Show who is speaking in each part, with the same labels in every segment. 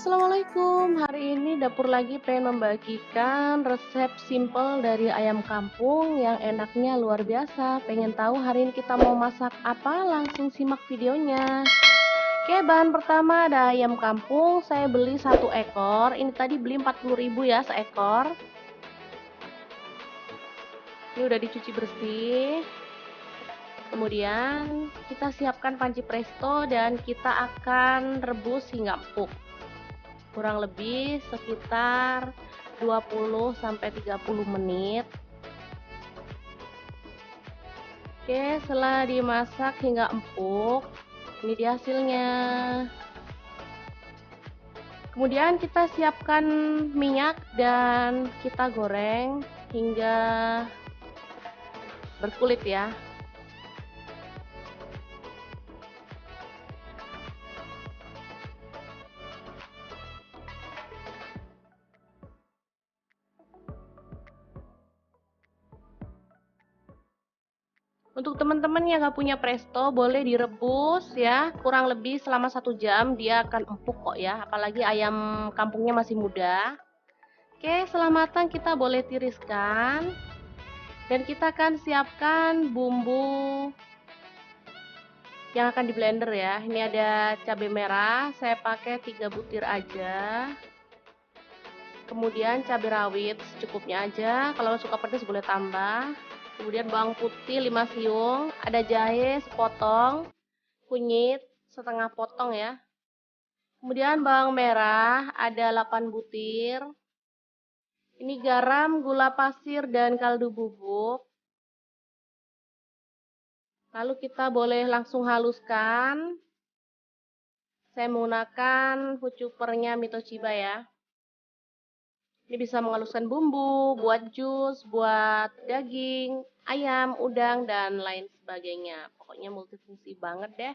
Speaker 1: Assalamualaikum. Hari ini dapur lagi pengen membagikan resep simple dari ayam kampung yang enaknya luar biasa. Pengen tahu hari ini kita mau masak apa? Langsung simak videonya. Oke, bahan pertama ada ayam kampung. Saya beli 1 ekor. Ini tadi beli 40.000 ya seekor. Ini udah dicuci bersih. Kemudian kita siapkan panci presto dan kita akan rebus hingga empuk. Kurang lebih sekitar 20-30 menit. Oke, setelah dimasak hingga empuk, ini dia hasilnya. Kemudian kita siapkan minyak dan kita goreng hingga berkulit ya. Untuk teman-teman yang gak punya presto, boleh direbus ya, kurang lebih selama 1 jam, dia akan empuk kok ya, apalagi ayam kampungnya masih muda. Oke, setelah matang kita boleh tiriskan, dan kita akan siapkan bumbu yang akan di blender ya. Ini ada cabai merah, saya pakai 3 butir aja. Kemudian cabai rawit secukupnya aja, kalau suka pedas boleh tambah. Kemudian bawang putih 5 siung, ada jahe sepotong, kunyit setengah potong ya. Kemudian bawang merah ada 8 butir. Ini garam, gula pasir dan kaldu bubuk. Lalu kita boleh langsung haluskan. Saya menggunakan food choppernya Mito Chiba ya. Ini bisa menghaluskan bumbu, buat jus, buat daging, ayam, udang, dan lain sebagainya. Pokoknya multifungsi banget deh.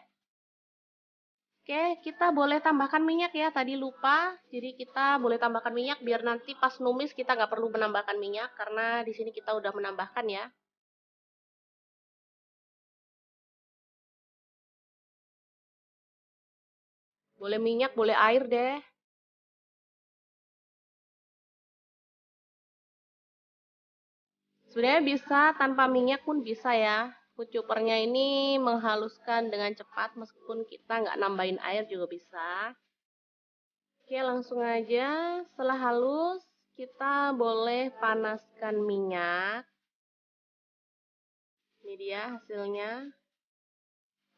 Speaker 1: Oke, kita boleh tambahkan minyak ya. Tadi lupa, jadi kita boleh tambahkan minyak biar nanti pas numis kita nggak perlu menambahkan minyak karena di sini kita udah menambahkan ya. Boleh minyak, boleh air deh. Sebenarnya bisa tanpa minyak pun bisa ya. Food choppernya ini menghaluskan dengan cepat meskipun kita nggak nambahin air juga bisa. Oke, langsung aja. Setelah halus, kita boleh panaskan minyak. Ini dia hasilnya.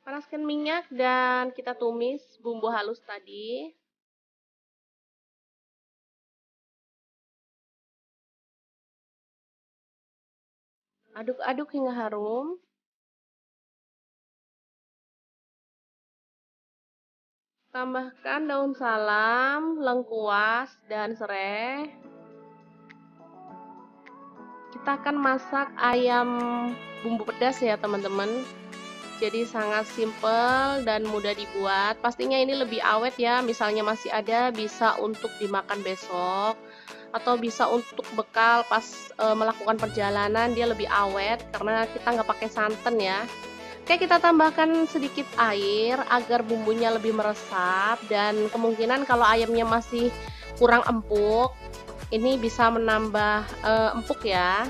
Speaker 1: Panaskan minyak dan kita tumis bumbu halus tadi. Aduk-aduk hingga harum. Tambahkan daun salam, lengkuas, dan serai. Kita akan masak ayam bumbu pedas ya teman-teman. Jadi sangat simple dan mudah dibuat. Pastinya ini lebih awet ya. Misalnya masih ada, bisa untuk dimakan besok. Atau bisa untuk bekal pas melakukan perjalanan, dia lebih awet karena kita nggak pakai santan ya. Oke, kita tambahkan sedikit air agar bumbunya lebih meresap, dan kemungkinan kalau ayamnya masih kurang empuk, ini bisa menambah empuk ya.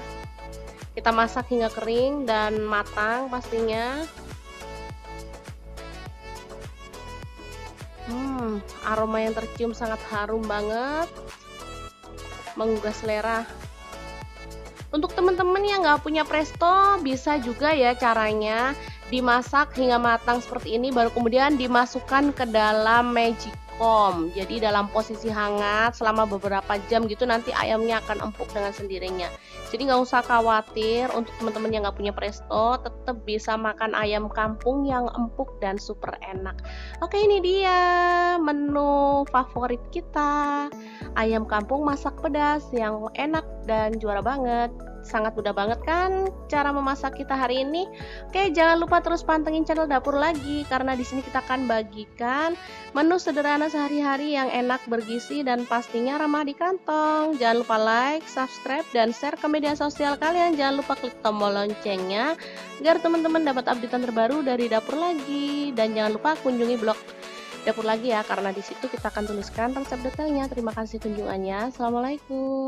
Speaker 1: Kita masak hingga kering dan matang pastinya. Aroma yang tercium sangat harum banget, menggugah selera. Untuk teman-teman yang nggak punya presto, bisa juga ya caranya dimasak hingga matang seperti ini, baru kemudian dimasukkan ke dalam magicom. Jadi dalam posisi hangat selama beberapa jam gitu, nanti ayamnya akan empuk dengan sendirinya. Jadi nggak usah khawatir, untuk teman-teman yang nggak punya presto, tetap bisa makan ayam kampung yang empuk dan super enak. Oke, ini dia menu favorit kita. Ayam kampung masak pedas yang enak dan juara banget. Sangat mudah banget kan cara memasak kita hari ini. Oke, jangan lupa terus pantengin channel Dapur Lagi karena di sini kita akan bagikan menu sederhana sehari-hari yang enak, bergizi, dan pastinya ramah di kantong. Jangan lupa like, subscribe, dan share ke media sosial kalian. Jangan lupa klik tombol loncengnya agar teman-teman dapat updatean terbaru dari Dapur Lagi. Dan jangan lupa kunjungi blog dapur lagi ya, karena di situ kita akan tuliskan resep detailnya. Terima kasih kunjungannya. Assalamualaikum.